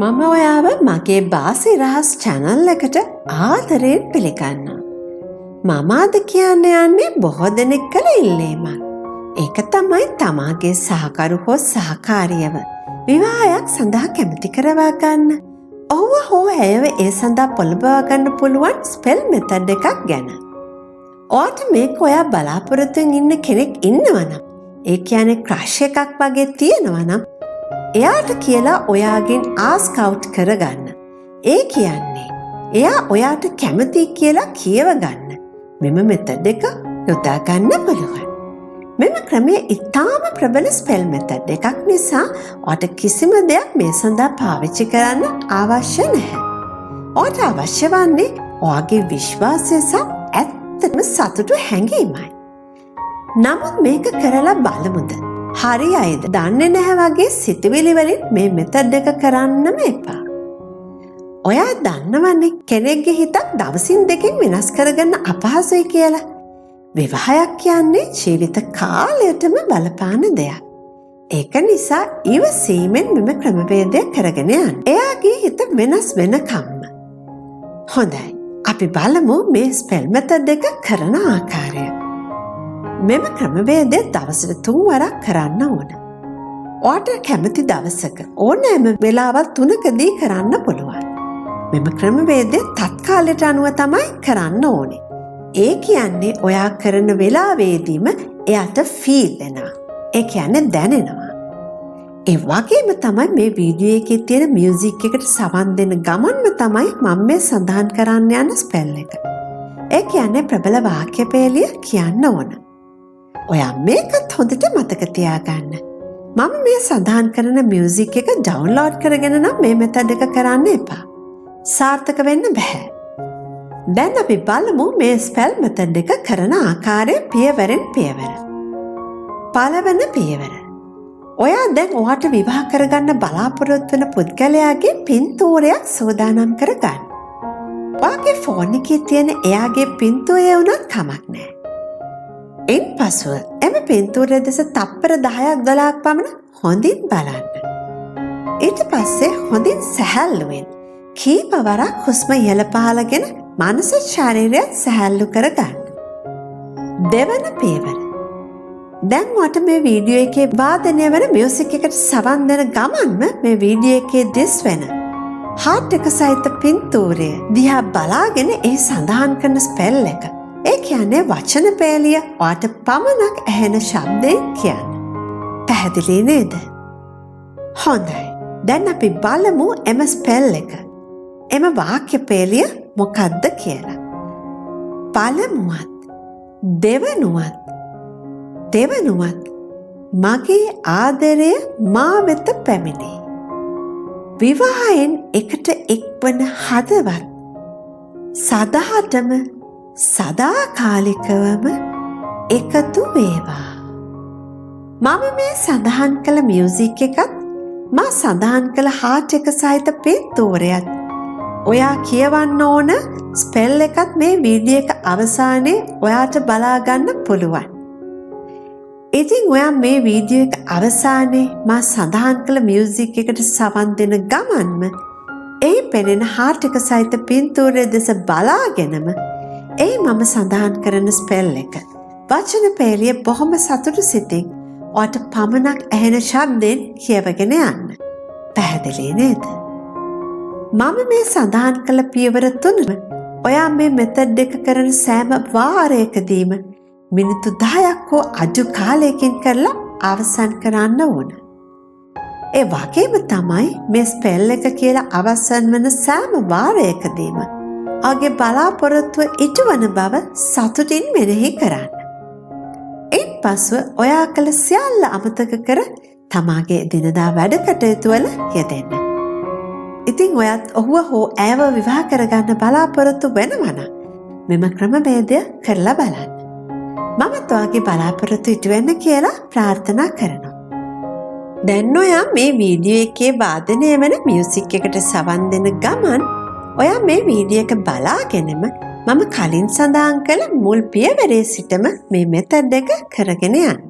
මම ඔයාව මගේ බාසි රහස් චැනල් එකට ආදරයෙන් පිළිගන්නවා. මම අද කියන්න යන්නේ බොහෝ දෙනෙක් කළ ඉල්ලීමක්. ඒක තමයි තමාගේ සහකරු හෝ සහකාරියව විවාහයක් සඳහා කැමති කරවා ගන්න. ඔහුව හෝ ඇයව ඒ සඳහා පොළඹවා ගන්න පුළුවන් ස්පෙල් මෙතඩ් එකක් ගැන. ඔයාට මේක ඔයා බලාපොරොත්තුවෙන් ඉන්න කෙනෙක් ඉන්නවනම්, ඒ කියන්නේ ක්‍රෂ් එකක් වගේ තියෙනවනම්, එයාට කියලා ඔයාගෙන් ආස්කවුට් කරගන්න. ඒ කියන්නේ එයා ඔයාට කැමති කියලා කියව ගන්න මෙම මෙතඩ් එක යොදා ගන්න පුළුවන්. මෙම ක්‍රමය ඉතාම ප්‍රබල ස්පෙල් මෙතඩ් එකක් නිසා ඔයාට කිසිම දෙයක් මේ සඳහා පාවිච්චි කරන්න අවශ්‍ය නැහැ. ඔයාට අවශ්‍ය වන්නේ ඔයාගේ විශ්වාසය සහ ඇත්තටම සතුටු හැඟීමයි. නමුත් මේක කරලා බලමුද? හරි අයද දන්නේ නැහැ වගේ සිතුවිලි වලින් මේ මෙතඩ් එක කරන්නම එපා. ඔයා දන්නවනේ කෙනෙක්ගේ හිතක් දවසින් දෙකකින් වෙනස් කරගන්න අපහසුයි කියලා. විවාහයක් කියන්නේ ජීවිත කාලයටම බලපාන දෙයක්. ඒක නිසා ඉවසීමෙන් මෙම ක්‍රමවේදය කරගෙන යන්න. එයාගේ හිත වෙනස් වෙනකම්ම. හොඳයි. අපි බලමු මේ ස්පෙල් මෙතඩ් එක කරන ආකාරය. මෙම ක්‍රමවේදය දවසට 3 වරක් කරන්න ඕන. ඔයාට කැමති දවසක ඕනෑම වෙලාවක් 3කදී කරන්න පුළුවන්. මෙම ක්‍රමවේදය තත්කාලයට අනුව තමයි කරන්න ඕනේ. ඒ කියන්නේ ඔයා කරන වෙලාවේදීම එයාට ෆීල් වෙනවා. ඒ කියන්නේ දැනෙනවා. ඒ වගේම තමයි මේ වීඩියෝ එකේ තියෙන මියුසික් එකට සවන් දෙන ගමන්ම තමයි මම මේ සඳහන් කරන්න යන ස්පෙල් එක. ඒ කියන්නේ ප්‍රබල වාක්‍ය පෙළිය කියන්න ඕන. ඔයා මේකත් හොඳට මතක තියාගන්න. මම මේ සඳහන් කරන මියුසික් එක ඩවුන්ලෝඩ් කරගෙන නම් මේ මෙතඩ් එක කරන්න එපා. සාර්ථක වෙන්න බෑ. දැන් අපි බලමු මේ ස්පෙල් මෙතඩ් එක කරන ආකාරය පියවරෙන් පියවර. පළවෙනි පියවර. ඔයා දැන් ඔයාට විවාහ කරගන්න බලාපොරොත්තු වෙන පුද්ගලයාගේ පින්තූරයක් සූදානම් කරගන්න. ඔයාගේ ෆෝන් එකේ තියෙන එයාගේ පින්තූරය වුණත් කමක් නැහැ. එන් පසුව එම පින්තූරය දෙස තප්පර 10ක් 12ක් පමණ හොඳින් බලන්න. ඊට පස්සේ හොඳින් සැහැල්ලුවෙන් කීප වරක් හුස්ම ඉහළ පහළගෙන මනස ශරීරයත් සැහැල්ලු කරගන්න. දෙවන පියවර. දැන් ඔයාට මේ වීඩියෝ එකේ වාදනය වෙන මියුසික් එකට සවන් දෙන ගමන්ම මේ වීඩියෝ එකේ දිස් වෙන හાર્ට් එක සහිත පින්තූරය දිහා බලාගෙන ඒ සඳහන් කරන ස්පෙල් එක, ඒ කියන්නේ වචන පෙළිය ඔයාට පමණක් ඇහෙන ශබ්දයෙන් කියන්න. පැහැදිලි නේද? හොඳයි. දැන් අපි බලමු එම ස්පෙල් එක, එම වාක්‍ය පෙළිය මොකක්ද කියලා. පළමුවත්, දෙවනුවත්, දෙවනුවත් මගේ ආදරය මා වෙත පැමිණේ. විවාහයෙන් එකට එක්වන හදවත් සදාටම සදාකාලිකවම එකතු වේවා. මම මේ සඳහන් කළ මියුසික් එකත් මා සඳහන් කළ හાર્ට් එක සහිත පින්තූරයත් ඔයා කියවන්න ඕන ස්පෙල් එකත් මේ වීඩියෝ එක අවසානයේ ඔයාට බලා ගන්න පුළුවන්. ඉතින් ඔයා මේ වීඩියෝ එක අවසානයේ මා සඳහන් කළ මියුසික් එකට සවන් දෙන ගමන්ම ඒ පෙනෙන හાર્ට් එක සහිත පින්තූරය දෙස බලාගෙනම ඒ මම සඳහන් කරන ස්පෙල් එක වචන පෙළිය බොහොම සතුටු සිතින් ඔයාට පමණක් ඇහෙන ශබ්දයෙන් කියවගෙන යන්න. පැහැදිලි නේද? මම මේ සඳහන් කළ පියවර 3ම ඔයා මේ මෙතඩ් එක කරන සෑම වාරයකදීම මිනිත්තු 10ක් හෝ අඩු කාලයකින් කරලා අවසන් කරන්න ඕන. ඒ වගේම තමයි මේ ස්පෙල් එක කියලා අවසන් වන සෑම වාරයකදීම ඔයාගේ බලාපොරොත්තුව ඉටුවන බව සතුටින් මෙනෙහි කරන්න. එන් පසුව ඔයා කළ සියල්ල අමතක කර තමාගේ දිනදා වැඩ කටයුතු වල යෙදෙන්න. ඉතින් ඔයත් ඔහුව හෝ ඇයව විවාහ කරගන්න බලාපොරොත්තු වෙනවා නම් මෙම ක්‍රමවේදය කරලා බලන්න. මමත් ඔයාගේ බලාපොරොත්තු ඉටු වෙන්න කියලා ප්‍රාර්ථනා කරනවා. දැන් ඔයා මේ වීඩියෝ එකේ වාදනය වෙන මියුසික් එකට සවන් දෙන ගමන් ඔයා මේ වීඩියෝ එක බලාගෙනම මම කලින් සඳහන් කළ මුල් පියවරේ සිටම මේ මෙතඩ් එක කරගෙන යන්න.